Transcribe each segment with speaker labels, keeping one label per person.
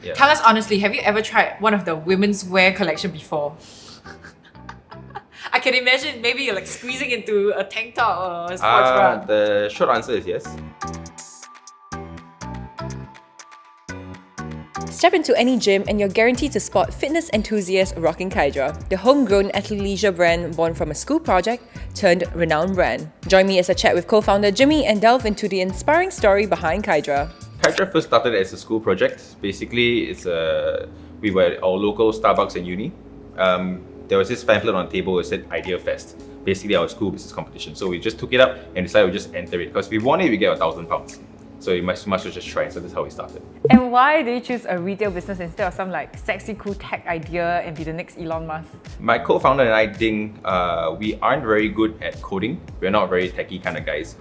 Speaker 1: Yeah.
Speaker 2: Tell us honestly, have you ever tried one of the women's wear collection before? I can imagine maybe you're like squeezing into a tank top or a sports bra.
Speaker 1: The short answer is yes.
Speaker 3: Step into any gym and you're guaranteed to spot fitness enthusiasts rocking Kydra, the homegrown athleisure brand born from a school project turned renowned brand. Join me as I chat with co-founder Jimmy and delve into the inspiring story behind Kydra.
Speaker 1: Kydra first started as a school project. Basically, we were at our local Starbucks and uni. There was this pamphlet on the table that said Idea Fest, basically our school business competition. So we just took it up and decided we just enter it because if we won it, we get £1,000. So you must as well just try. So that's how we started.
Speaker 3: And why did you choose a retail business instead of some like sexy cool tech idea and be the next Elon Musk?
Speaker 1: My co-founder and I think we aren't very good at coding. We're not very techie kind of guys.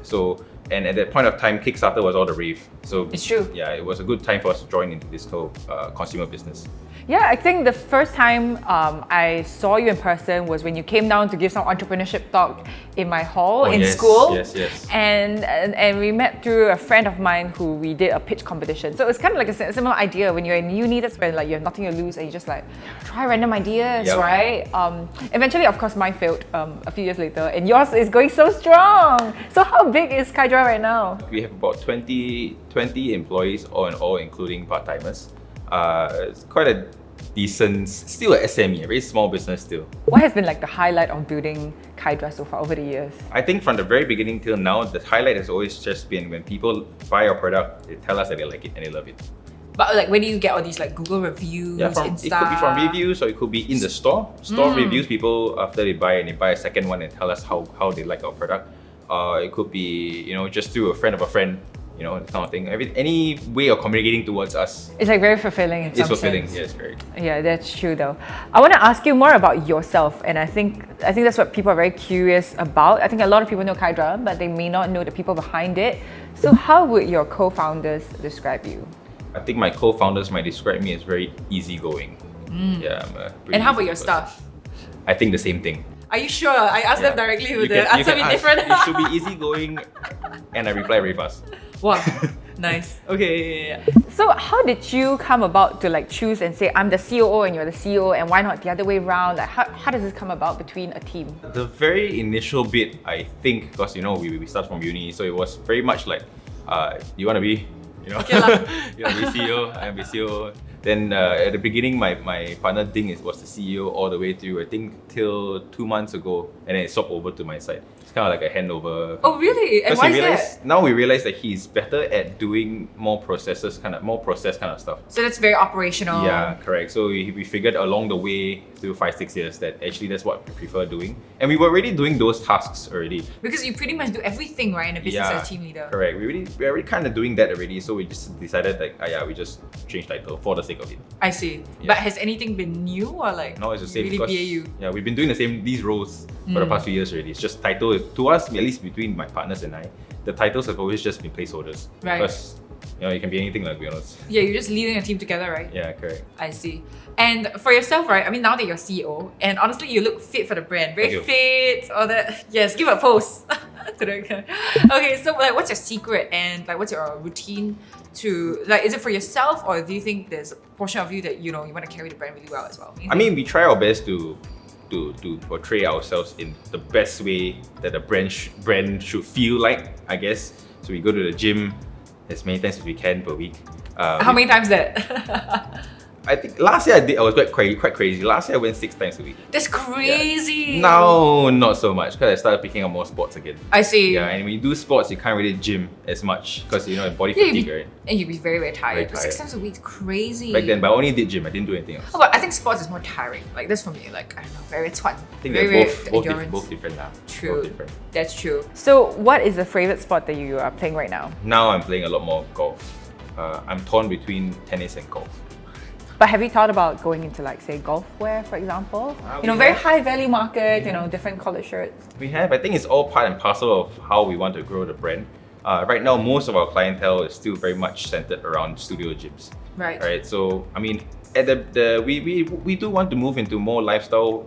Speaker 1: And at that point of time, Kickstarter was all the rave. So
Speaker 3: it's true.
Speaker 1: Yeah, it was a good time for us to join into this whole consumer business.
Speaker 3: Yeah, I think the first time I saw you in person was when you came down to give some entrepreneurship talk in my hall school.
Speaker 1: Yes.
Speaker 3: And we met through a friend of mine who we did a pitch competition. So it's kind of like a similar idea when you're in uni. That's when like you have nothing to lose and you just like try random ideas, right? Eventually, of course, mine failed a few years later, and yours is going so strong. So how big is Kydra right now?
Speaker 1: We have about 20 employees, all in all, including part-timers. It's quite a decent, still a SME, a very small business still.
Speaker 3: What has been like the highlight of building Kydra so far over the years?
Speaker 1: I think from the very beginning till now, the highlight has always just been when people buy our product, they tell us that they like it and they love it.
Speaker 2: But like, where do you get all these like Google reviews,
Speaker 1: it could be from reviews or it could be in the store. Store reviews, people after they buy and they buy a second one and tell us how they like our product. It could be, just through a friend of a friend, that kind of thing. Any way of communicating towards us.
Speaker 3: It's like very fulfilling in some
Speaker 1: It's fulfilling,
Speaker 3: sense.
Speaker 1: yes, very.
Speaker 3: Yeah, that's true though. I want to ask you more about yourself, and I think that's what people are very curious about. I think a lot of people know Kydra, but they may not know the people behind it. So how would your co-founders describe you?
Speaker 1: I think my co-founders might describe me as very easygoing. Yeah, I'm a pretty
Speaker 2: And how about
Speaker 1: easy
Speaker 2: your
Speaker 1: person.
Speaker 2: staff?
Speaker 1: I think the same thing.
Speaker 2: Are you sure? I asked them directly, would the answer be
Speaker 1: ask.
Speaker 2: different?
Speaker 1: It should be easygoing and I reply very fast.
Speaker 2: Wow, nice. Okay, yeah.
Speaker 3: So how did you come about to like choose and say, I'm the COO and you're the CEO, and why not the other way around? Like how does this come about between a team?
Speaker 1: The very initial bit, I think, because we start from uni, so it was very much like, you want to be,
Speaker 2: Okay, lah.
Speaker 1: you want to be CEO, I am the CEO. Then at the beginning, my partner Ding was the CEO all the way through, I think, till 2 months ago, and then it swapped over to my side. It's kind of like a handover.
Speaker 2: Oh really? And why is that?
Speaker 1: Now we realize that he's better at doing more process kind of stuff.
Speaker 2: So that's very operational.
Speaker 1: Yeah, correct. So we figured along the way through 5-6 years that actually that's what we prefer doing, and we were already doing those tasks already.
Speaker 2: Because you pretty much do everything, right, in a business as a team leader.
Speaker 1: Correct. We're already kind of doing that already. So we just decided like, we just change title for the sake of it.
Speaker 2: I see.
Speaker 1: Yeah.
Speaker 2: But has anything been new or like
Speaker 1: No, it's the same
Speaker 2: really
Speaker 1: because
Speaker 2: BAU?
Speaker 1: yeah, we've been doing these roles for the past few years already. It's just title to us, at least between my partners and I, the titles have always just been placeholders.
Speaker 2: Right.
Speaker 1: Because it can be anything, like, to be honest.
Speaker 2: Yeah, you're just leading a team together, right?
Speaker 1: Yeah, correct.
Speaker 2: I see. And for yourself, right? I mean, now that you're CEO, and honestly, you look fit for the brand. Very
Speaker 1: Thank you.
Speaker 2: fit, all that. Yes, give a pose. Okay, so like, what's your secret and like, what's your routine to like? Is it for yourself, or do you think there's a portion of you that you want to carry the brand really well as well?
Speaker 1: I mean, we try our best to portray ourselves in the best way that a brand should feel like, I guess. So we go to the gym as many times as we can per week.
Speaker 2: How many times that?
Speaker 1: I think last year I was quite crazy. Last year I went 6 times a week.
Speaker 2: That's crazy.
Speaker 1: Yeah. Now, not so much because I started picking up more sports again.
Speaker 2: I see.
Speaker 1: Yeah, and when you do sports, you can't really gym as much because body fatigue, right?
Speaker 2: And you'd be very, very tired.
Speaker 1: Very
Speaker 2: 6
Speaker 1: tired.
Speaker 2: times a week is crazy.
Speaker 1: Back then, but I only did gym. I didn't do anything else.
Speaker 2: Oh, but I think sports is more tiring. Like that's for me. Like I don't know, very fun.
Speaker 1: I think
Speaker 2: very,
Speaker 1: they're
Speaker 2: endurance.
Speaker 1: both different now.
Speaker 2: True.
Speaker 1: Both different.
Speaker 2: That's true.
Speaker 3: So what is the favorite sport that you are playing right now?
Speaker 1: Now I'm playing a lot more golf. I'm torn between tennis and golf.
Speaker 3: But have you thought about going into like say golf wear, for example?
Speaker 1: We
Speaker 3: Very
Speaker 1: have.
Speaker 3: high value market, different color shirts.
Speaker 1: We have. I think it's all part and parcel of how we want to grow the brand. Right now, most of our clientele is still very much centered around studio gyms.
Speaker 2: Right.
Speaker 1: Right. So I mean, at we do want to move into more lifestyle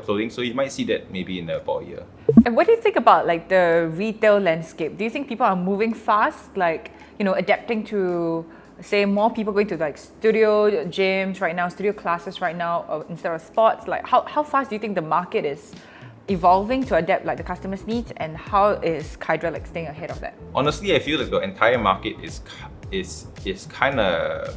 Speaker 1: clothing. So you might see that maybe in about a year.
Speaker 3: And what do you think about like the retail landscape? Do you think people are moving fast, like adapting to say more people going to like studio gyms right now, studio classes right now, instead of sports? Like how fast do you think the market is evolving to adapt like the customers' needs, and how is Kydra like staying ahead of that?
Speaker 1: Honestly, I feel like the entire market is kind of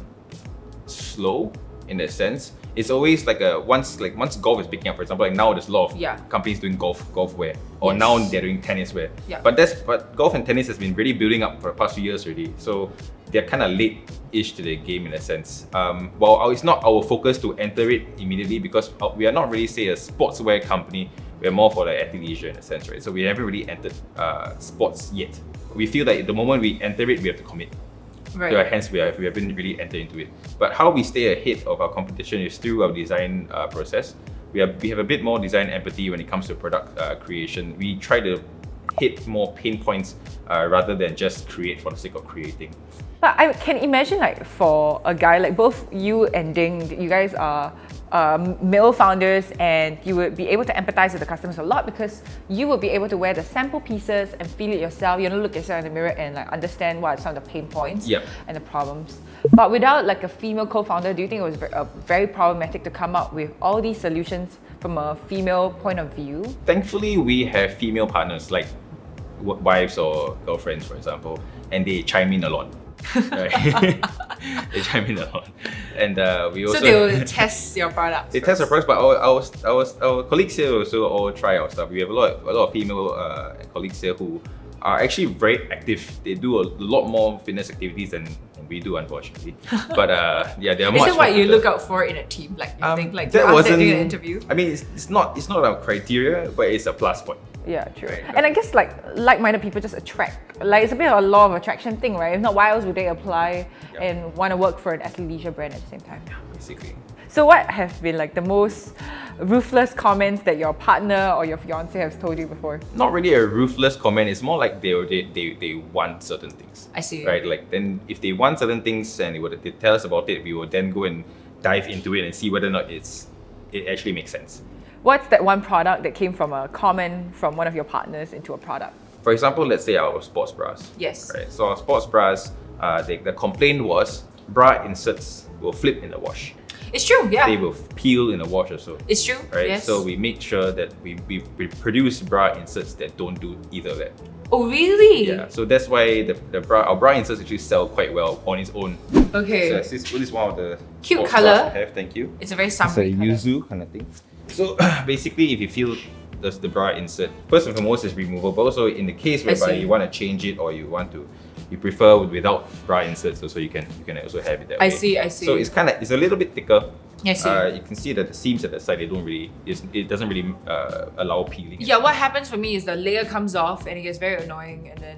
Speaker 1: slow in a sense. It's always like once golf is picking up, for example, like now there's a lot of companies doing golf wear, or now they're doing tennis wear.
Speaker 2: Yeah.
Speaker 1: But golf and tennis has been really building up for the past few years already. So they're kind of late-ish to the game in a sense. Well, it's not our focus to enter it immediately because we are not really say a sportswear company. We're more for the athleisure in a sense, right? So we haven't really entered sports yet. We feel that the moment we enter it, we have to commit.
Speaker 2: Right.
Speaker 1: So hence we haven't really entered into it. But how we stay ahead of our competition is through our design process. We have a bit more design empathy when it comes to product creation. We try to hit more pain points rather than just create for the sake of creating.
Speaker 3: But I can imagine like for a guy like both you and Ding, you guys are male founders, and you would be able to empathize with the customers a lot because you would be able to wear the sample pieces and feel it yourself. Look yourself in the mirror and like understand what are some of the pain points and the problems. But without like a female co-founder, do you think it was very problematic to come up with all these solutions from a female point of view?
Speaker 1: Thankfully, we have female partners like wives or girlfriends, for example, and they chime in a lot. Right? They chime in a lot, and we also.
Speaker 2: So they will test your products.
Speaker 1: They test our products, but our colleagues here also all try our stuff. We have a lot of female colleagues here who are actually very active. They do a lot more fitness activities than we do, unfortunately. But yeah, they are much.
Speaker 2: Is that what you look out for in a team? Like you think like
Speaker 1: that wasn't
Speaker 2: doing an interview?
Speaker 1: I mean, it's not our criteria, but it's a plus point.
Speaker 3: Yeah, true.
Speaker 1: Right.
Speaker 3: And I guess like-minded people just attract. Like it's a bit of a law of attraction thing, right? If not, why else would they apply and want to work for an athleisure brand at the same time?
Speaker 1: Basically.
Speaker 3: So what have been like the most ruthless comments that your partner or your fiance has told you before?
Speaker 1: Not really a ruthless comment. It's more like they want certain things.
Speaker 2: I see.
Speaker 1: Right? Like then if they want certain things and they tell us about it, we will then go and dive into it and see whether or not it actually makes sense.
Speaker 3: What's that one product that came from a comment from one of your partners into a product?
Speaker 1: For example, let's say our sports bras.
Speaker 2: Yes.
Speaker 1: Right. So our sports bras, the complaint was bra inserts will flip in the wash.
Speaker 2: It's true, yeah.
Speaker 1: They will peel in the wash also.
Speaker 2: It's true,
Speaker 1: right?
Speaker 2: yes.
Speaker 1: So we make sure that we produce bra inserts that don't do either of that.
Speaker 2: Oh, really?
Speaker 1: Yeah. So that's why our bra inserts actually sell quite well on its own.
Speaker 2: Okay.
Speaker 1: So this is one of the
Speaker 2: Cute
Speaker 1: sports
Speaker 2: colour.
Speaker 1: bras I have. Thank you.
Speaker 2: It's a very
Speaker 1: It's a
Speaker 2: summery colour.
Speaker 1: yuzu kind of thing. So basically, if you feel the bra insert, first and foremost is removable. So in the case whereby you want to change it or you prefer without bra inserts, so you can also have it that way.
Speaker 2: I see.
Speaker 1: So it's a little bit thicker.
Speaker 2: I see.
Speaker 1: You can see that the seams at the side, it doesn't really allow peeling.
Speaker 2: Yeah, what happens for me is the layer comes off and it gets very annoying, and then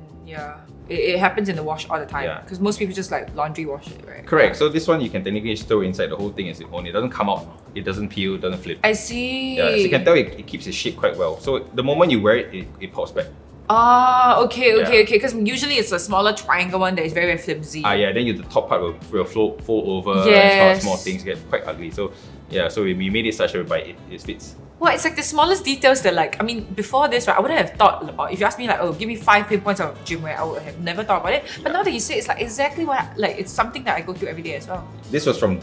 Speaker 2: it happens in the wash all the time because most people just like laundry wash it, right?
Speaker 1: Correct. So this one you can technically just throw inside the whole thing as its own. It doesn't come out. It doesn't peel. It doesn't flip.
Speaker 2: I see.
Speaker 1: Yeah, so you can tell it keeps its shape quite well. So the moment you wear it, it pops back.
Speaker 2: Ah, okay. Because usually it's a smaller triangle one that is very, very flimsy.
Speaker 1: Yeah. Then the top part will fall over.
Speaker 2: Yes.
Speaker 1: And small things get quite ugly. So yeah, so we made it such that it fits.
Speaker 2: Well, it's like the smallest details that like, I mean, before this, right, I wouldn't have thought about, if you asked me like, oh, give me 5 pinpoints of gym wear, I would have never thought about it. But now that you say it's like exactly it's something that I go through every day as well.
Speaker 1: This was from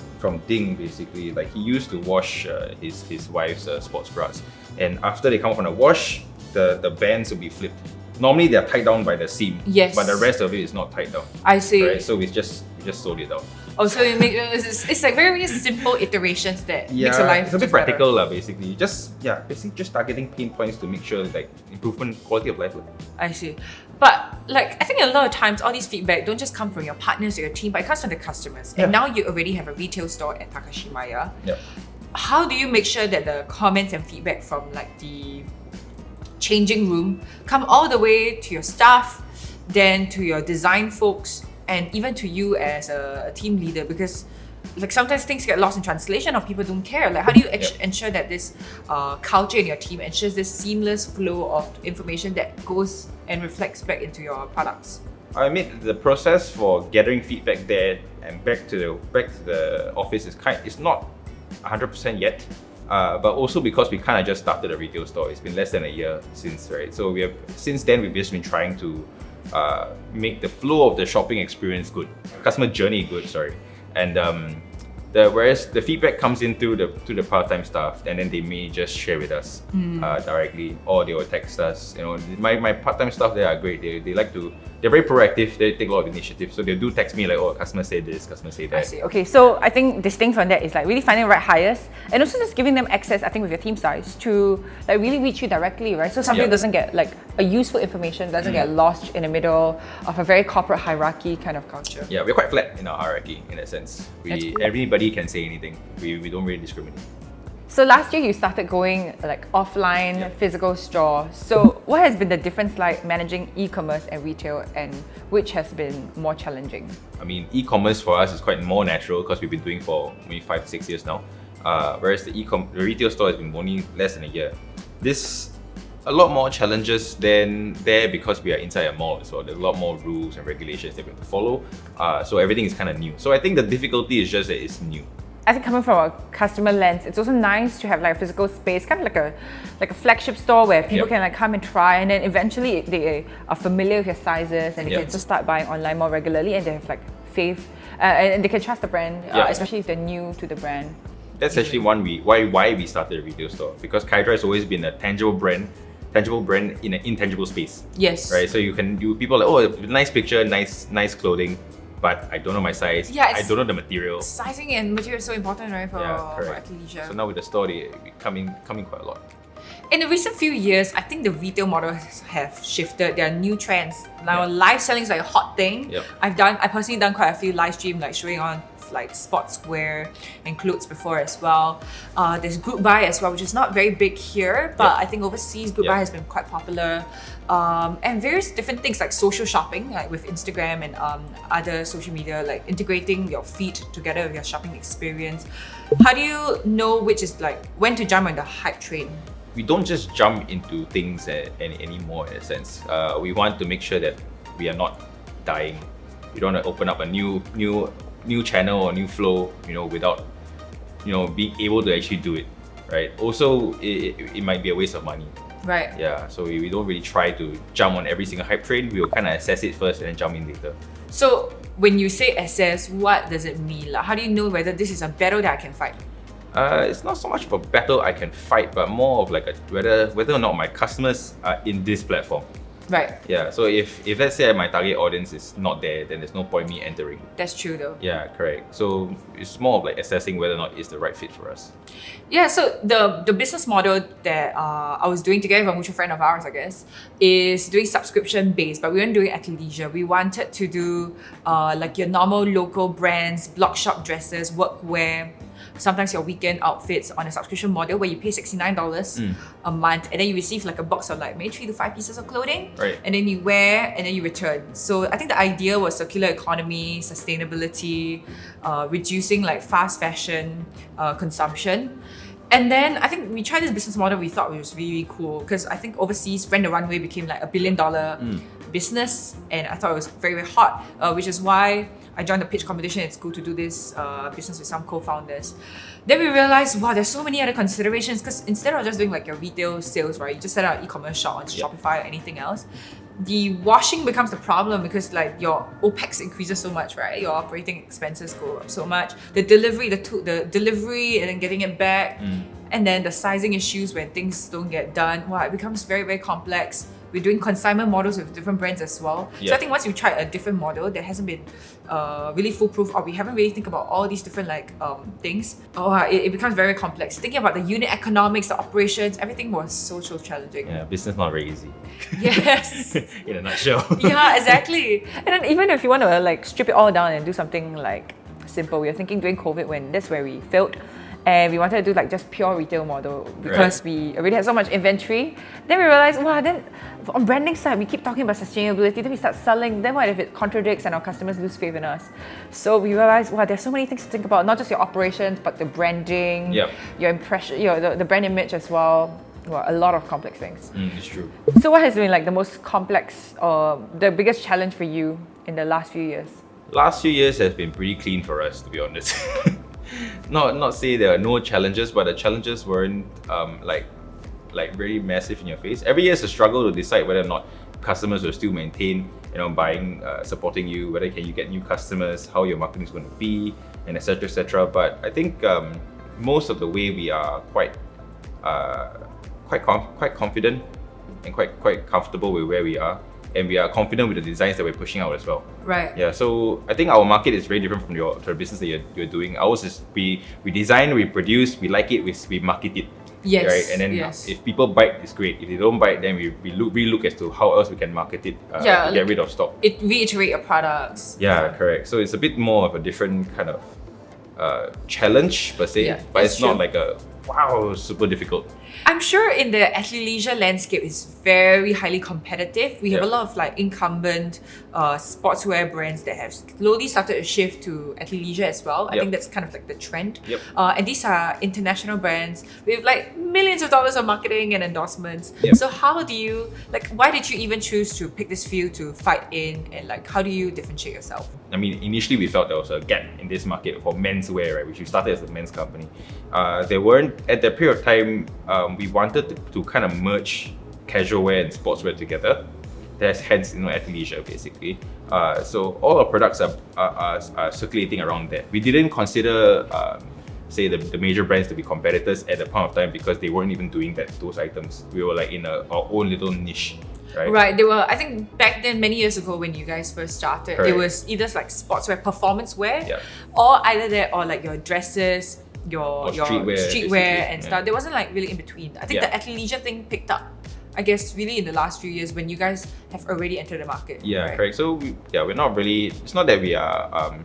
Speaker 1: Ding, basically. Like he used to wash his wife's sports bras. And after they come from the wash, the bands will be flipped. Normally they're tied down by the seam.
Speaker 2: Yes.
Speaker 1: But the rest of it is not tied down.
Speaker 2: I see.
Speaker 1: Right? So we just sewed it out.
Speaker 2: Oh, so you make it's like very, very simple iterations that makes your life
Speaker 1: it's a bit
Speaker 2: just better.
Speaker 1: practical basically. Basically just targeting pain points to make sure like improvement quality of life.
Speaker 2: I see. But like I think a lot of times all these feedback don't just come from your partners or your team, but it comes from the customers. And now you already have a retail store at Takashimaya.
Speaker 1: Yeah.
Speaker 2: How do you make sure that the comments and feedback from like the changing room come all the way to your staff, then to your design folks, and even to you as a team leader? Because like sometimes things get lost in translation or people don't care. Like how do you ensure that this culture in your team ensures this seamless flow of information that goes and reflects back into your products?
Speaker 1: I mean, the process for gathering feedback there and back to the office is not 100% yet. But also because we kind of just started a retail store. It's been less than a year since, right? So since then we've just been trying to make the flow of the shopping experience good, customer journey good, sorry. And whereas the feedback comes in through the part-time staff, and then they may just share with us directly, or they will text us. You know, my part-time staff, they are great. They like to, they're very proactive. They take a lot of initiative. So they do text me like, oh, customer say this, customer say that.
Speaker 3: I see. Okay, so I think distinct from that is like really finding the right hires, and also just giving them access, I think, with your team size to like really reach you directly, right? So somebody doesn't get like a useful information, doesn't get lost in the middle of a very corporate hierarchy kind of culture.
Speaker 1: Yeah, we're quite flat in our hierarchy in that sense. Everybody can say anything. We don't really discriminate.
Speaker 3: So last year you started going like offline, physical store. So what has been the difference like managing e-commerce and retail, and which has been more challenging?
Speaker 1: I mean, e-commerce for us is quite more natural because we've been doing for maybe 5 to 6 years now. Whereas the retail store has been only less than a year. This a lot more challenges than there because we are inside a mall as well. There's a lot more rules and regulations that we have to follow. So everything is kind of new. So I think the difficulty is just that it's new.
Speaker 3: I think coming from a customer lens, it's also nice to have like a physical space, kind of like a flagship store where people can like come and try, and then eventually they are familiar with your sizes, and they can just start buying online more regularly, and they have like faith and they can trust the brand, especially if they're new to the brand.
Speaker 1: That's actually why we started a retail store, because Kydra has always been a tangible brand in an intangible space.
Speaker 2: Yes.
Speaker 1: Right. So you can do people like, oh, nice picture, nice clothing, but I don't know my size.
Speaker 2: Yeah,
Speaker 1: I don't know the material.
Speaker 2: Sizing and material is so important, right, for
Speaker 1: correct.
Speaker 2: athleisure.
Speaker 1: So now with the store, they coming quite a lot.
Speaker 2: In the recent few years, I think the retail model have shifted. There are new trends. Now live selling is like a hot thing.
Speaker 1: Yep.
Speaker 2: I personally done quite a few live stream like showing on like sportswear and clothes before as well. There's group buy as well, which is not very big here, but I think overseas group buy has been quite popular. And various different things like social shopping, like with Instagram and other social media, like integrating your feed together with your shopping experience. How do you know which is like when to jump on the hype train?
Speaker 1: We don't just jump into things anymore in a sense. We want to make sure that we are not dying. We don't want to open up a new channel or new flow, without, being able to actually do it, right? Also, it might be a waste of money.
Speaker 2: Right.
Speaker 1: Yeah, so we don't really try to jump on every single hype train. We'll kind of assess it first and then jump in later.
Speaker 2: So when you say assess, what does it mean? Like, how do you know whether this is a battle that I can fight?
Speaker 1: It's not so much of a battle I can fight, but more of like whether or not my customers are in this platform.
Speaker 2: Right.
Speaker 1: Yeah, so if let's say my target audience is not there, then there's no point me entering.
Speaker 2: That's true though.
Speaker 1: Yeah, correct. So it's more of like assessing whether or not it's the right fit for us.
Speaker 2: Yeah, so the business model that I was doing together with a mutual friend of ours, I guess, is doing subscription based, but we weren't doing athleisure. We wanted to do like your normal local brands, blog shop dresses, workwear, sometimes your weekend outfits on a subscription model where you pay $69 a month, and then you receive like a box of like maybe 3 to 5 pieces of clothing,
Speaker 1: right? And
Speaker 2: then you wear and then you return. So I think the idea was circular economy, sustainability, reducing like fast fashion consumption. And then I think we tried this business model. We thought it was really cool because I think overseas Rent the Runway became like $1 billion business, and I thought it was very, very hot, which is why I joined the pitch competition. It's cool to do this business with some co-founders. Then we realized, wow, there's so many other considerations, because instead of just doing like your retail sales, right, you just set up an e-commerce shop on Shopify or anything else, the washing becomes the problem because like your OPEX increases so much, right? Your operating expenses go up so much. The delivery, the delivery and then getting it back, and then the sizing issues when things don't get done, wow, it becomes very, very complex. We're doing consignment models with different brands as well. So I think once you try a different model that hasn't been really foolproof, or we haven't really think about all these different like things, it becomes very complex. Thinking about the unit economics, the operations, everything was so challenging.
Speaker 1: Yeah, business not very easy.
Speaker 2: Yes.
Speaker 1: In a nutshell.
Speaker 2: Yeah, exactly.
Speaker 3: And then even if you want to like strip it all down and do something like simple, we were thinking during COVID when that's where we failed. And we wanted to do like just pure retail model because we already had so much inventory. Then we realized, wow, then on branding side, we keep talking about sustainability, then we start selling, then what if it contradicts and our customers lose faith in us? So we realized, wow, there's so many things to think about, not just your operations, but the branding, your impression, the brand image as well. Well, a lot of complex things.
Speaker 1: It's true.
Speaker 3: So what has been like the most complex or the biggest challenge for you in the last few years?
Speaker 1: Last few years has been pretty clean for us, to be honest. Not say there are no challenges, but the challenges weren't like very massive in your face. Every year is a struggle to decide whether or not customers will still maintain, buying, supporting you, whether can you get new customers, how your marketing is going to be, and etc. etc. But I think most of the way we are quite confident and quite comfortable with where we are, and we are confident with the designs that we're pushing out as well.
Speaker 2: Right.
Speaker 1: Yeah. So I think our market is very different from the business that you're doing. Ours is we design, we produce, we like it, we market it.
Speaker 2: Yes.
Speaker 1: Right. And then if people bite, it's great. If they don't bite, then we relook as to how else we can market it to get rid of stock.
Speaker 2: It reiterate your products.
Speaker 1: Yeah, correct. So it's a bit more of a different kind of challenge per se, but it's not like a super difficult.
Speaker 2: I'm sure in the athleisure landscape it's very highly competitive. We have a lot of like incumbent sportswear brands that have slowly started to shift to athleisure as well. I think that's kind of like the trend. And these are international brands with like millions of dollars of marketing and endorsements. So how do you, why did you even choose to pick this field to fight in, and how do you differentiate yourself?
Speaker 1: I mean, initially we felt there was a gap in this market for menswear, right? Which we started as a men's company. There weren't, at that period of time, we wanted to kind of merge casual wear and sportswear together. That's hence, athleisure basically. So all our products are circulating around that. We didn't consider, say, the major brands to be competitors at the point of time because they weren't even doing those items. We were like in our own little niche.
Speaker 2: Right. They were, I think back then, many years ago when you guys first started, it was either like sportswear, performance wear, or either that or like your dresses, your streetwear and stuff. There wasn't like really in between. I think the athleisure thing picked up, I guess, really in the last few years when you guys have already entered the market.
Speaker 1: Yeah, correct. So we're not really, it's not that we are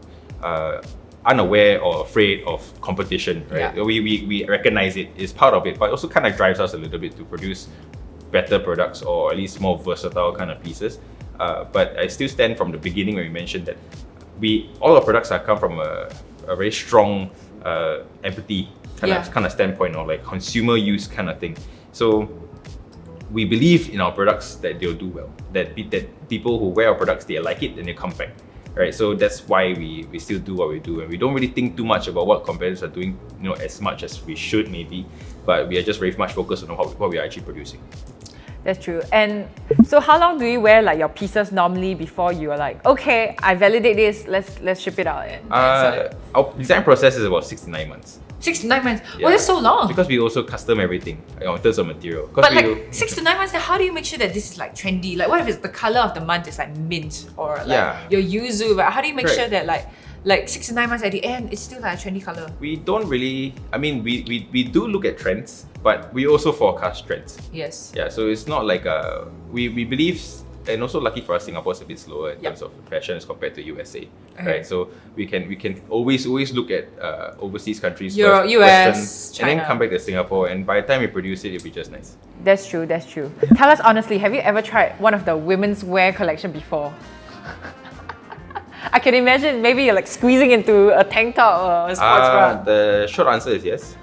Speaker 1: unaware or afraid of competition, right? We recognize it, it's part of it, but it also kind of drives us a little bit to produce better products, or at least more versatile kind of pieces. But I still stand from the beginning when we mentioned that all our products come from a very strong empathy kind of standpoint, or like consumer use kind of thing. So we believe in our products that they'll do well, that people who wear our products, they like it and they come back. Right, so that's why we still do what we do, and we don't really think too much about what competitors are doing, as much as we should maybe, but we are just very much focused on what we are actually producing.
Speaker 3: That's true. And so how long do you wear like your pieces normally before you are like, okay, I validate this, let's ship it out?
Speaker 1: Our design process is about 6 to 9 months.
Speaker 2: 6 to 9 months? Yeah. That's so long.
Speaker 1: Because we also custom everything in terms of material.
Speaker 2: But 6 to 9 months, then how do you make sure that this is like trendy? Like what if it's the color of the month is like mint or like your yuzu? But how do you make sure that like 6 to 9 months at the end, it's still like a trendy color?
Speaker 1: We don't really, I mean, we do look at trends, but we also forecast trends.
Speaker 2: Yes.
Speaker 1: Yeah, so it's not like we believe, and also lucky for us, Singapore is a bit slower in terms of fashion as compared to USA, right? So we can always look at overseas countries,
Speaker 2: Europe, US,
Speaker 1: China, and then come back to Singapore, and by the time we produce it, it'll be just nice.
Speaker 3: That's true. Tell us honestly, have you ever tried one of the women's wear collection before? I can imagine maybe you're like squeezing into a tank top or a sports bra.
Speaker 1: The short answer is yes.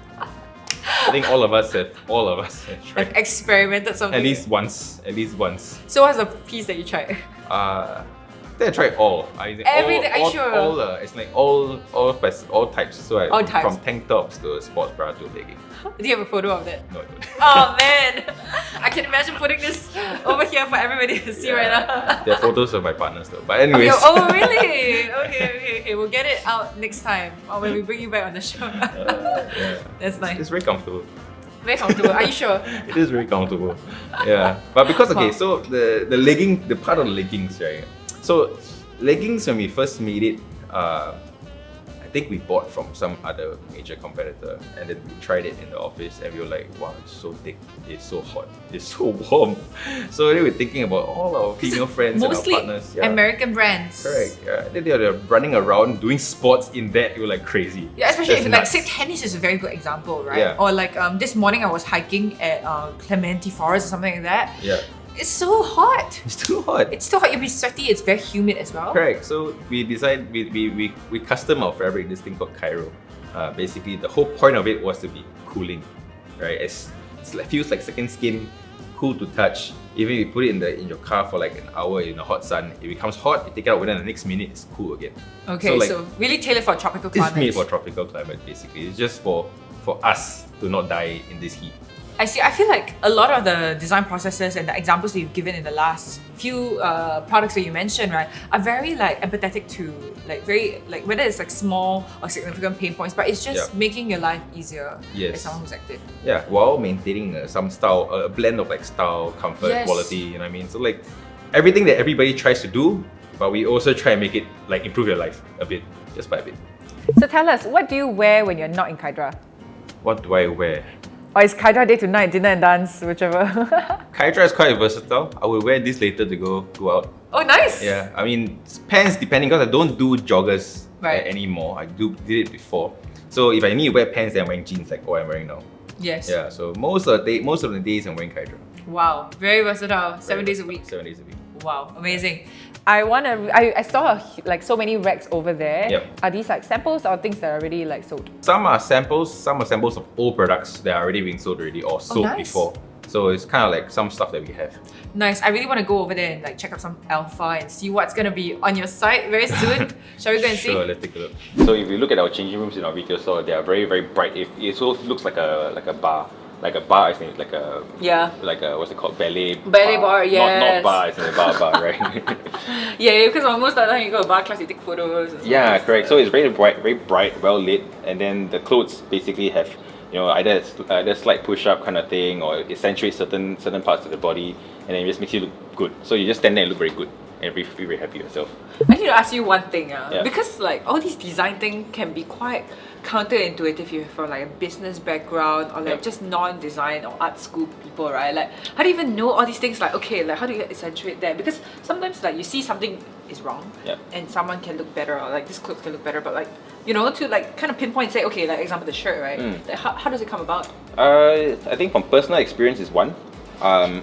Speaker 1: I think all of us have tried.
Speaker 2: I've experimented something.
Speaker 1: At least once.
Speaker 2: So what's the piece that you tried?
Speaker 1: I tried all.
Speaker 2: Everything, are you sure?
Speaker 1: It's like all types. So
Speaker 2: all types.
Speaker 1: From tank tops to sports bra to leggings.
Speaker 2: Do you have a photo of that?
Speaker 1: No, I don't.
Speaker 2: Oh man, I can imagine putting this over here for everybody to see right now.
Speaker 1: There are photos of my partners though. But anyways.
Speaker 2: Okay, oh really? Okay. We'll get it out next time, or when we bring you back on the show. That's nice.
Speaker 1: It's very comfortable.
Speaker 2: Very comfortable. Are you sure?
Speaker 1: It is very comfortable. Yeah, but because so the legging, the part of the leggings, right? So leggings, when we first made it, I think we bought from some other major competitor, and then we tried it in the office, and we were like, wow, it's so thick, it's so hot, it's so warm. So then we're thinking about all our female friends and our partners.
Speaker 2: Mostly American brands.
Speaker 1: Correct. Yeah. Then they're running around doing sports in that. You were like crazy.
Speaker 2: Yeah, especially if say tennis is a very good example, right?
Speaker 1: Yeah.
Speaker 2: Or like this morning I was hiking at Clementi Forest or something like that.
Speaker 1: Yeah.
Speaker 2: It's so hot.
Speaker 1: It's too hot.
Speaker 2: It's too hot. You'll be sweaty. It's very humid as well.
Speaker 1: Correct. So we designed, we custom our fabric, this thing called Kydra. Basically, the whole point of it was to be cooling, right? It feels like second skin, cool to touch. Even if you put it in your car for like an hour in the hot sun, it becomes hot. You take it out within the next minute, it's cool again.
Speaker 2: Okay, so really tailored for tropical climate.
Speaker 1: It's made for tropical climate. Basically, it's just for us to not die in this heat.
Speaker 2: I see. I feel like a lot of the design processes and the examples that you've given in the last few products that you mentioned, right, are very like empathetic to like very like whether it's like small or significant pain points, but it's just making your life easier as someone who's active.
Speaker 1: Yeah, while maintaining some style, a blend of like style, comfort, quality. You know what I mean? So like everything that everybody tries to do, but we also try and make it like improve your life a bit, just by a bit.
Speaker 3: So tell us, what do you wear when you're not in Kydra?
Speaker 1: What do I wear?
Speaker 3: Or is Kydra day to night, dinner and dance, whichever?
Speaker 1: Kydra is quite versatile. I will wear this later to go out.
Speaker 2: Oh, nice!
Speaker 1: Yeah, I mean, pants depending, because I don't do joggers anymore. I did it before. So if I need to wear pants, then I'm wearing jeans like what I'm wearing now.
Speaker 2: Yes.
Speaker 1: Yeah, so most of the days I'm wearing Kydra.
Speaker 2: Wow, very versatile. 7 days a week.
Speaker 1: 7 days a week.
Speaker 2: Wow, amazing.
Speaker 3: I saw like so many racks over there.
Speaker 1: Yep.
Speaker 3: Are these like samples or things that are already like sold?
Speaker 1: Some are samples of old products that are already being sold already or sold before. So it's kind of like some stuff that we have.
Speaker 2: Nice. I really want to go over there and like check out some alpha and see what's gonna be on your site very soon. Shall we go and see?
Speaker 1: Sure, let's take a look. So if you look at our changing rooms in our retail store, they are very, very bright. It sort of looks like a bar. Like a bar, I think, like a what's it called? Ballet
Speaker 2: bar, yes.
Speaker 1: Not bar, it's a bar, right?
Speaker 2: Yeah, because most of the time you go to bar class, you take photos. And
Speaker 1: yeah, correct. So it's very bright, well lit, and then the clothes basically have, you know, either slight push up kind of thing, or it accentuates certain parts of the body, and then it just makes you look good. So you just stand there and look very good, and feel very happy yourself.
Speaker 2: I need to ask you one thing, because like all these design things can be quite counterintuitive if you're from like a business background or like just non-design or art school people, right? Like how do you even know all these things? Like okay, like how do you accentuate that? Because sometimes like you see something is wrong and someone can look better, or like this clothes can look better, but like, you know, to like kind of pinpoint and say, okay, like example the shirt, right? Like, how does it come about?
Speaker 1: I think from personal experience is one.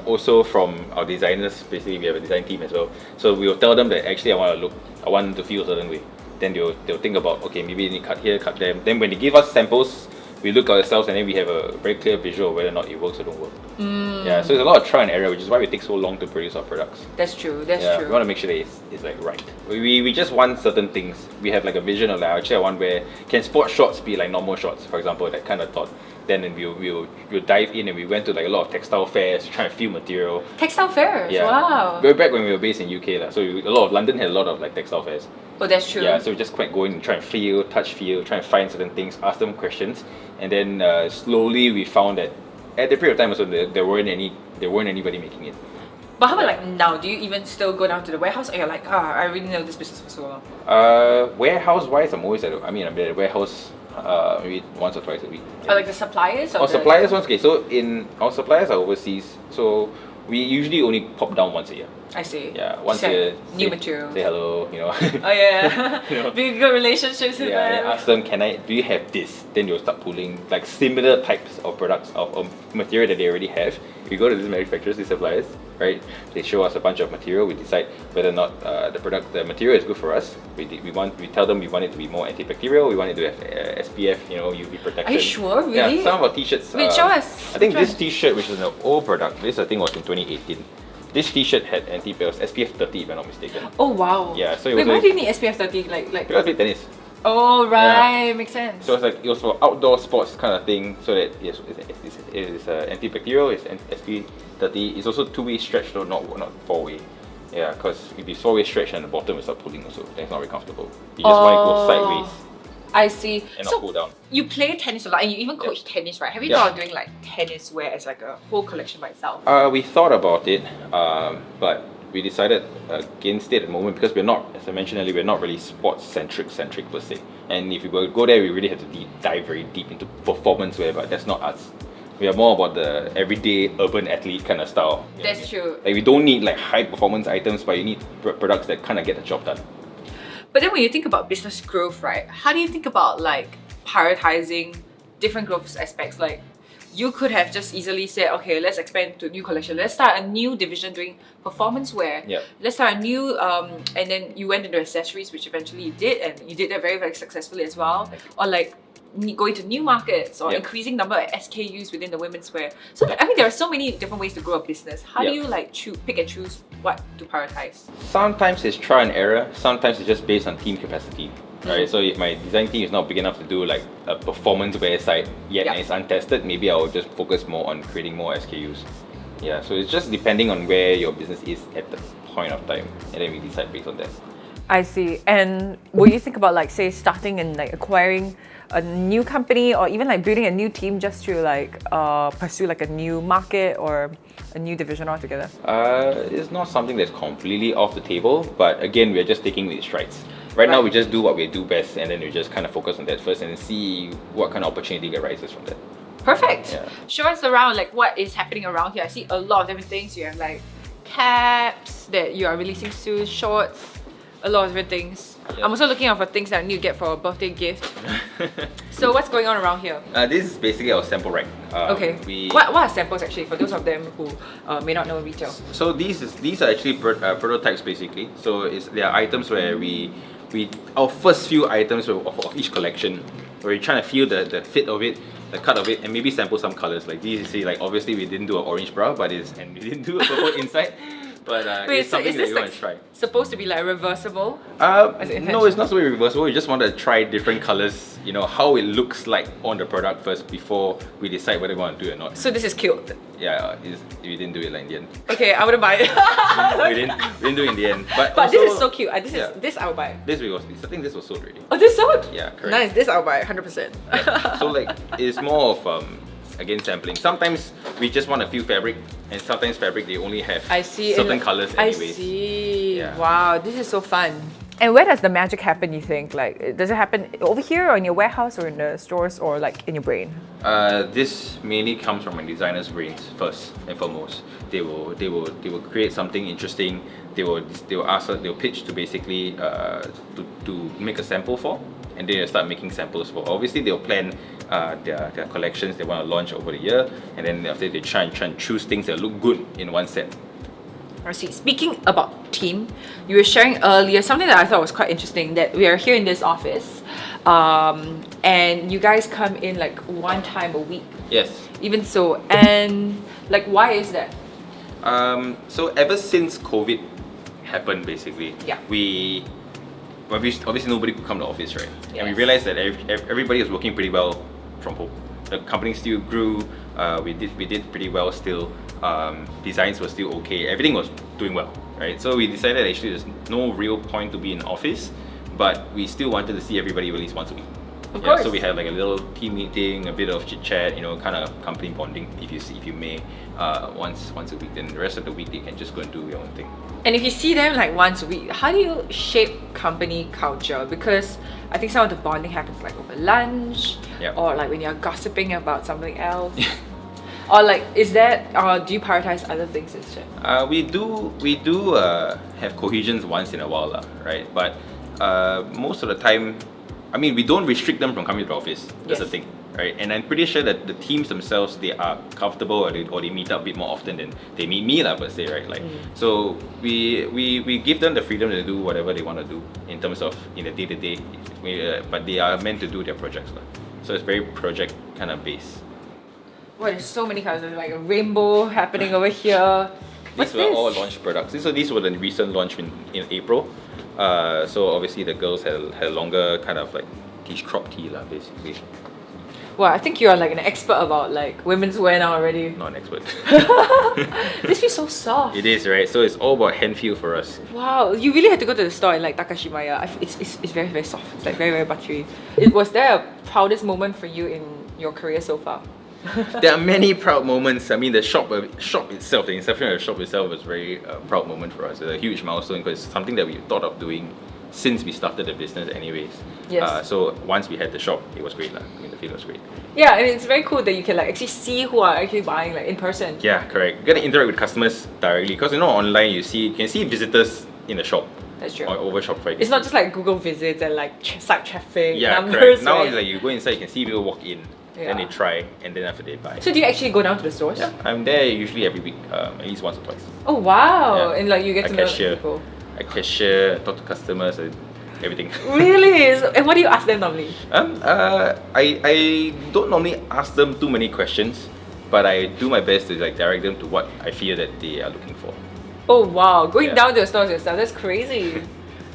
Speaker 1: Also from our designers, basically we have a design team as well. So we will tell them that actually I want to feel a certain way. Then they'll think about, okay, maybe you need cut here, cut there. Then when they give us samples, we look at ourselves and then we have a very clear visual of whether or not it works or don't work. Yeah, so there's a lot of trial and error, which is why we take so long to produce our products.
Speaker 2: That's true, that's true.
Speaker 1: We want to make sure that it's like right. We just want certain things. We have like a vision of like, actually I want where, can sports shorts be like normal shorts, for example, that kind of thought. Then we'll dive in and we went to like a lot of textile fairs to try and feel material.
Speaker 2: Textile fairs?
Speaker 1: Yeah.
Speaker 2: Wow.
Speaker 1: We're back when we were based in UK. So London had a lot of like textile fairs.
Speaker 2: Oh, that's true.
Speaker 1: Yeah, so we just quite go in and try and feel, touch feel, try and find certain things, ask them questions. And then slowly we found that at the period of time also there weren't anybody making it.
Speaker 2: But how about like now? Do you even still go down to the warehouse, or you're like, I really know this business for so long?
Speaker 1: Warehouse wise, I'm at the warehouse maybe once or twice a week.
Speaker 2: Or like the suppliers?
Speaker 1: Or suppliers once. Okay, so in our suppliers are overseas, so we usually only pop down once a year.
Speaker 2: I see.
Speaker 1: Yeah, once a year.
Speaker 2: New material.
Speaker 1: Say hello, you know.
Speaker 2: Oh yeah. You know. Build good relationships with them.
Speaker 1: Ask them, do you have this? Then they'll start pulling like similar types of products of material that they already have. We go to these manufacturers, these suppliers, right? They show us a bunch of material. We decide whether or not the material is good for us. We tell them we want it to be more antibacterial. We want it to have SPF, you know, UV protection.
Speaker 2: Are you sure? Really?
Speaker 1: Yeah, some of our t-shirts.
Speaker 2: Wait, show us.
Speaker 1: I think this t-shirt, which is an old product, this I think was in 2018. This t-shirt had SPF 30 if I'm not mistaken.
Speaker 2: Oh wow.
Speaker 1: Yeah, so it
Speaker 2: wait,
Speaker 1: was
Speaker 2: why do you need SPF 30? Like
Speaker 1: because I play tennis.
Speaker 2: Oh right, makes sense.
Speaker 1: So it was for outdoor sports kind of thing, so that it's antibacterial, it's SPF 30. It's also two-way stretch, though, not four-way. Yeah, because if it's four-way stretch and the bottom will start pulling also, then it's not very comfortable. You just want to go sideways.
Speaker 2: I see.
Speaker 1: And not pull down.
Speaker 2: You play tennis a lot, and you even coach tennis, right? Have you thought of doing like tennis wear as like a whole collection by itself?
Speaker 1: We thought about it, but we decided against it at the moment because we're not, as I mentioned earlier, we're not really sports centric per se. And if you go there, we really have to dive very deep into performance wear, but that's not us. We are more about the everyday urban athlete kind of style.
Speaker 2: That's true.
Speaker 1: Like we don't need like high performance items, but you need products that kind of get the job done.
Speaker 2: But then when you think about business growth, right, how do you think about like prioritizing different growth aspects? Like you could have just easily said, okay, let's expand to a new collection. Let's start a new division doing performance wear.
Speaker 1: Yep.
Speaker 2: Let's start a new, and then you went into accessories, which eventually you did, and you did that very, very successfully as well. Or like going to new markets or increasing number of SKUs within the women's wear. So I mean, there are so many different ways to grow a business. How do you like pick and choose what to prioritize?
Speaker 1: Sometimes it's trial and error. Sometimes it's just based on team capacity. right? So if my design team is not big enough to do like a performance wear site yet
Speaker 2: Yep.
Speaker 1: and it's untested, maybe I will just focus more on creating more SKUs. Yeah, so it's just depending on where your business is at the point of time, and then we decide based on that.
Speaker 3: I see. And will you think about like say starting and like acquiring a new company or even like building a new team just to like pursue like a new market or a new division altogether?
Speaker 1: It's not something that's completely off the table, but again, we're just taking these strides. Right now, we just do what we do best, and then we just kind of focus on that first and see what kind of opportunity arises from that.
Speaker 2: Perfect.
Speaker 1: Yeah.
Speaker 2: Show us around like what is happening around here. I see a lot of different things. You have like caps that you are releasing soon, shorts, a lot of different things.
Speaker 1: Yeah.
Speaker 2: I'm also looking out for things that I need to get for a birthday gift. So what's going on around here?
Speaker 1: This is basically our sample rack.
Speaker 2: Okay. What are samples actually for those of them who may not know retail?
Speaker 1: So these are actually prototypes basically. So they are items where our first few items of each collection, where we're trying to feel the fit of it, the cut of it, and maybe sample some colors. Like these, you see, like obviously we didn't do an orange bra, and we didn't do a purple inside. But
Speaker 2: Wait,
Speaker 1: it's
Speaker 2: so
Speaker 1: something
Speaker 2: is
Speaker 1: that
Speaker 2: this
Speaker 1: we want to try.
Speaker 2: supposed to be like reversible?
Speaker 1: No,
Speaker 2: intentional?
Speaker 1: it's not so reversible. We just want to try different colors, how it looks like on the product first before we decide whether we want to do it or not.
Speaker 2: So this is cute.
Speaker 1: Yeah, we didn't do it like in the end.
Speaker 2: Okay, I wouldn't buy it.
Speaker 1: we didn't do it in the end. But
Speaker 2: this
Speaker 1: also-
Speaker 2: is so cute.
Speaker 1: Yeah.
Speaker 2: This I would buy.
Speaker 1: I think this was sold already.
Speaker 2: Oh, this sold?
Speaker 1: Yeah, correct.
Speaker 2: Nice. This I'll buy 100%.
Speaker 1: Yeah. So like it's more of again sampling. Sometimes we just want a few fabric, and sometimes fabric they only have
Speaker 2: I see.
Speaker 1: certain colors anyways.
Speaker 2: I see.
Speaker 1: Yeah.
Speaker 2: Wow, this is so fun.
Speaker 3: And where does the magic happen, you think? Like, does it happen over here or in your warehouse or in the stores or like in your brain?
Speaker 1: This mainly comes from my designer's brains first and foremost. They will create something interesting. They'll pitch to basically to make a sample for, and then they'll start making samples for. Obviously, they'll plan their collections they want to launch over the year, and then after they try and choose things that look good in one set.
Speaker 2: I see. Speaking about team, you were sharing earlier something that I thought was quite interesting, that we are here in this office, and you guys come in like one time a week.
Speaker 1: Yes.
Speaker 2: Even so, and like why is that?
Speaker 1: So ever since COVID happened, basically,
Speaker 2: Yeah.
Speaker 1: obviously nobody could come to office, right? And we
Speaker 2: Yes.
Speaker 1: realized that everybody was working pretty well from home. The company still grew. We did pretty well still. Designs were still okay. Everything was doing well, right? So we decided actually there's no real point to be in office, but we still wanted to see everybody at least once a week.
Speaker 2: Of course.
Speaker 1: So we had like a little team meeting, a bit of chit chat, kind of company bonding, if you may, once a week. Then the rest of the week they can just go and do your own thing.
Speaker 2: And if you see them like once a week, how do you shape company culture? Because I think some of the bonding happens like over lunch,
Speaker 1: Yep.
Speaker 2: or like when you're gossiping about something else. Or like, is that, or do you prioritize other things instead?
Speaker 1: We do have cohesions once in a while, right? But most of the time, I mean, we don't restrict them from coming to the office. That's the
Speaker 2: Yes.
Speaker 1: thing, right? And I'm pretty sure that the teams themselves, they are comfortable, or they meet up a bit more often than they meet me, per se, right? Like, so we give them the freedom to do whatever they want to do in terms of in the day to day, but they are meant to do their projects, so it's very project kind of based.
Speaker 2: Well, there's so many colors. There's like a rainbow happening over here. What's
Speaker 1: These were
Speaker 2: this?
Speaker 1: all launch products. So these were the recent launch in April. So obviously the girls had a longer kind of like crop tee, basically.
Speaker 2: Well, I think you are like an expert about like women's wear now already.
Speaker 1: Not an expert.
Speaker 2: This feels so soft.
Speaker 1: It is, right? So it's all about hand feel for us.
Speaker 2: Wow, you really had to go to the store in like Takashimaya. It's very, very soft. It's like very, very buttery. Was there a proudest moment for you in your career so far?
Speaker 1: There are many proud moments. I mean, the shop itself, the inception of the shop itself was a very proud moment for us. It's a huge milestone because it's something that we thought of doing since we started the business anyways.
Speaker 2: Yes.
Speaker 1: So once we had the shop, it was great. I mean, the feel was great.
Speaker 2: Yeah, and it's very cool that you can like actually see who are actually buying like in person.
Speaker 1: Yeah, correct. You gotta interact with customers directly because online you can see visitors in the shop.
Speaker 2: That's true.
Speaker 1: Or over Shopify.
Speaker 2: It's not just like Google visits and like site traffic
Speaker 1: yeah,
Speaker 2: numbers.
Speaker 1: correct. Now
Speaker 2: right?
Speaker 1: it's like you go inside, you can see people walk in, then they
Speaker 2: Yeah.
Speaker 1: try, and then after they buy.
Speaker 2: So do you actually go down to the stores?
Speaker 1: Yeah, I'm there usually every week, at least once or twice.
Speaker 2: Oh wow!
Speaker 1: Yeah.
Speaker 2: And like you get
Speaker 1: I
Speaker 2: to know
Speaker 1: cashier.
Speaker 2: people.
Speaker 1: I cashier, talk to customers, and everything.
Speaker 2: Really? And what do you ask them normally?
Speaker 1: I don't normally ask them too many questions, but I do my best to like direct them to what I feel that they are looking for.
Speaker 2: Oh wow! Going
Speaker 1: Yeah.
Speaker 2: down to the stores yourself, that's crazy.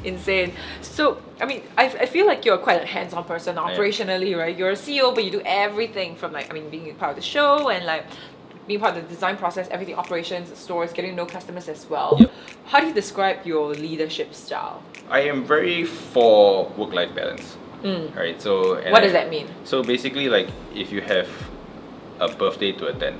Speaker 2: insane. So, I mean, I feel like you're quite a hands-on person operationally, right? You're a CEO, but you do everything from like, I mean, being part of the show and like being part of the design process, everything operations, stores, getting to know customers as well.
Speaker 1: Yep.
Speaker 2: How do you describe your leadership style?
Speaker 1: I am very for work-life balance. Right. So
Speaker 2: What does that mean?
Speaker 1: So basically, like if you have a birthday to attend,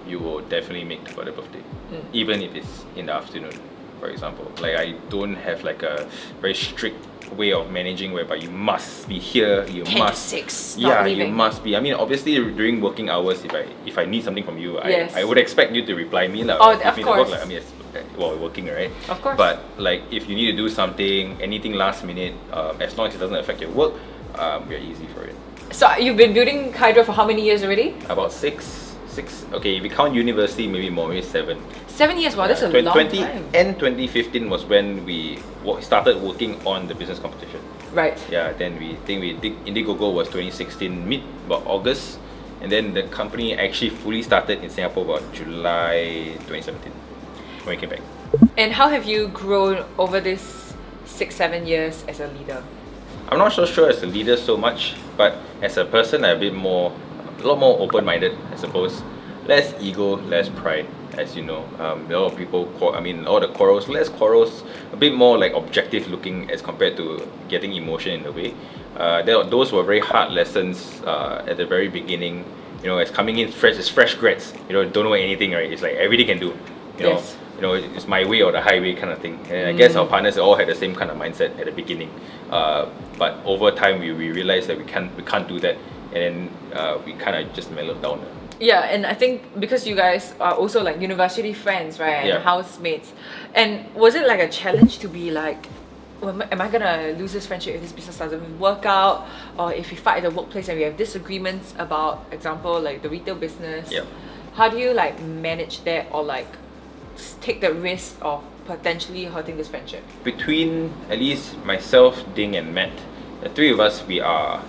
Speaker 1: you will definitely make for the birthday, even if it's in the afternoon, for example. Like I don't have like a very strict way of managing whereby you must be here, you
Speaker 2: 10
Speaker 1: must
Speaker 2: to 6,
Speaker 1: yeah,
Speaker 2: not
Speaker 1: you
Speaker 2: leaving.
Speaker 1: must be. I mean, obviously during working hours, if I need something from you,
Speaker 2: Yes.
Speaker 1: I would expect you to reply me lah.
Speaker 2: Oh,
Speaker 1: If
Speaker 2: of
Speaker 1: you need to work,
Speaker 2: course.
Speaker 1: like, I mean, while we're working, right?
Speaker 2: Of course.
Speaker 1: But like if you need to do something, anything last minute, as long as it doesn't affect your work, we're easy for it.
Speaker 2: So you've been building Kydra for how many years already?
Speaker 1: About six. Okay, if we count university, maybe more, maybe 7.
Speaker 2: 7 years. Wow, that's a long time.
Speaker 1: And 2015 was when we started working on the business competition.
Speaker 2: Right.
Speaker 1: Yeah, then we Indiegogo was 2016 about August, and then the company actually fully started in Singapore about July 2017 when we came back.
Speaker 2: And how have you grown over this 6-7 years as a leader?
Speaker 1: I'm not so sure as a leader so much, but as a person, I'm a lot more open-minded, I suppose. Less ego, less pride, as you know. A lot of people, all the quarrels, less quarrels, a bit more like objective looking as compared to getting emotion in the way. Those were very hard lessons at the very beginning. You know, as coming in fresh, as fresh grads, you know, don't know anything, right? It's like everything can do.
Speaker 2: Yes.
Speaker 1: You know, it's my way or the highway kind of thing. And I guess our partners all had the same kind of mindset at the beginning. But over time, we realized that we can't do that, and then we kind of just mellowed down.
Speaker 2: Yeah, and I think because you guys are also like university friends, right, and
Speaker 1: Yeah.
Speaker 2: housemates, and was it like a challenge to be like, well, am I gonna lose this friendship if this business doesn't work out, or if we fight at the workplace and we have disagreements about, example, like the retail business?
Speaker 1: Yeah.
Speaker 2: How do you like manage that, or like take the risk of potentially hurting this friendship?
Speaker 1: Between at least myself, Ding, and Matt, the three of us, we are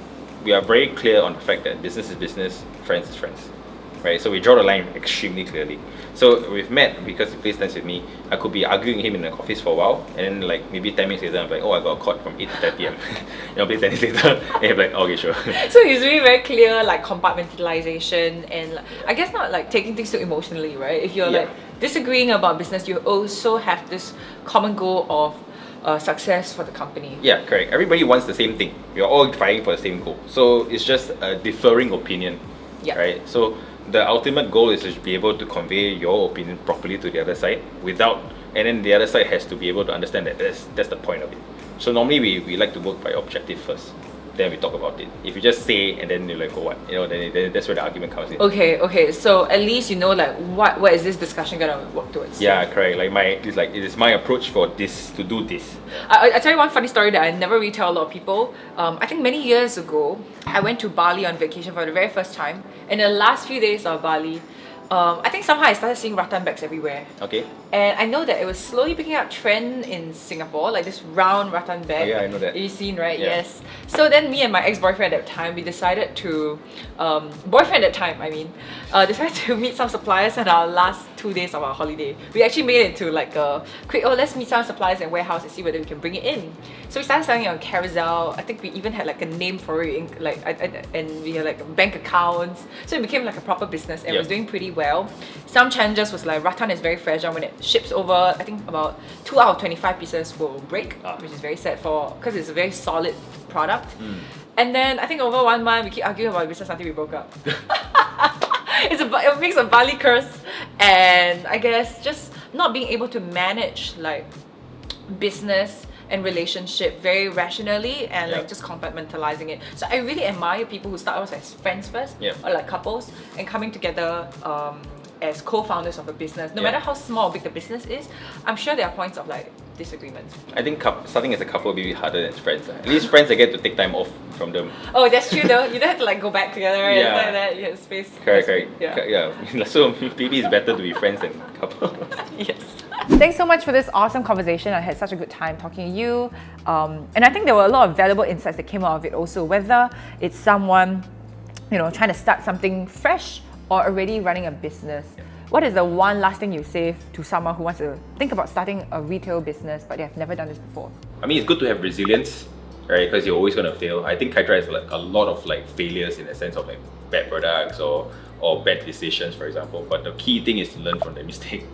Speaker 1: very clear on the fact that business is business, friends is friends, right? So we draw the line extremely clearly. So with Matt, because he plays tennis with me, I could be arguing with him in the office for a while, and then like maybe 10 minutes later, I'm like, oh, I got a caught from 8 to 10 p.m. Play tennis later, and he's like, okay, sure.
Speaker 2: So it's really very clear, like compartmentalization, and like, I guess not like taking things too emotionally, right? If you're like disagreeing about business, you also have this common goal of success for the company.
Speaker 1: Yeah, correct. Everybody wants the same thing. We're all fighting for the same goal. So it's just a differing opinion, right? So the ultimate goal is to be able to convey your opinion properly to the other side and then the other side has to be able to understand that that's the point of it. So normally we like to work by objective first, then we talk about it. If you just say and then you're like, oh what, you know, then that's where the argument comes in.
Speaker 2: Okay. So at least you know like what is this discussion gonna work towards?
Speaker 1: Yeah, correct. It is my approach for this to do this.
Speaker 2: I tell you one funny story that I never really tell a lot of people. I think many years ago, I went to Bali on vacation for the very first time. In the last few days of Bali, I think somehow I started seeing rattan bags everywhere.
Speaker 1: Okay.
Speaker 2: And I know that it was slowly picking up trend in Singapore, like this round rattan bag.
Speaker 1: Oh, yeah, I know that.
Speaker 2: You've seen, right?
Speaker 1: Yeah.
Speaker 2: Yes. So then me and my ex-boyfriend at that time, we decided to, decided to meet some suppliers on our last 2 days of our holiday. We actually made it to like a quick, let's meet some suppliers and warehouse and see whether we can bring it in. So we started selling it on Carousel. I think we even had like a name for it, and we had like bank accounts. So it became like a proper business and it was doing pretty well. Some challenges was like rattan is very fragile. When it ships over, I think about 2 out of 25 pieces will break, which is very sad because it's a very solid product. And then I think over 1 month we keep arguing about business until we broke up. It's a mix of Bali curse and I guess just not being able to manage like business and relationship very rationally and like just compartmentalizing it. So I really admire people who start off as friends first or like couples and coming together as co-founders of a business. No matter how small or big the business is, I'm sure there are points of like disagreements.
Speaker 1: I think starting as a couple will be harder than friends. At least friends I get to take time off from them.
Speaker 2: Oh, that's true though. You don't have to like go back together and
Speaker 1: Yeah.
Speaker 2: like that. You have space.
Speaker 1: Correct.
Speaker 2: Yeah.
Speaker 1: So maybe it's better to be friends than couple.
Speaker 2: Yes.
Speaker 3: Thanks so much for this awesome conversation. I had such a good time talking to you. And I think there were a lot of valuable insights that came out of it also, whether it's someone, trying to start something fresh or already running a business. What is the one last thing you say to someone who wants to think about starting a retail business but they have never done this before?
Speaker 1: I mean, it's good to have resilience, right? Because you're always gonna fail. I think Kydra has like a lot of like failures in the sense of like bad products or bad decisions, for example. But the key thing is to learn from the mistake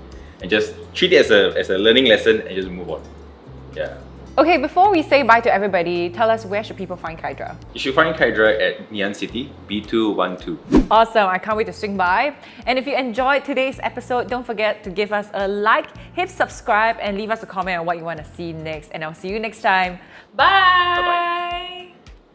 Speaker 1: and just treat it as a learning lesson and just move on. Yeah.
Speaker 3: Okay, before we say bye to everybody, tell us where should people find Kydra?
Speaker 1: You should find Kydra at Ngee Ann City, B212.
Speaker 3: Awesome, I can't wait to swing by. And if you enjoyed today's episode, don't forget to give us a like, hit subscribe, and leave us a comment on what you want to see next. And I'll see you next time. Bye!
Speaker 1: Bye-bye.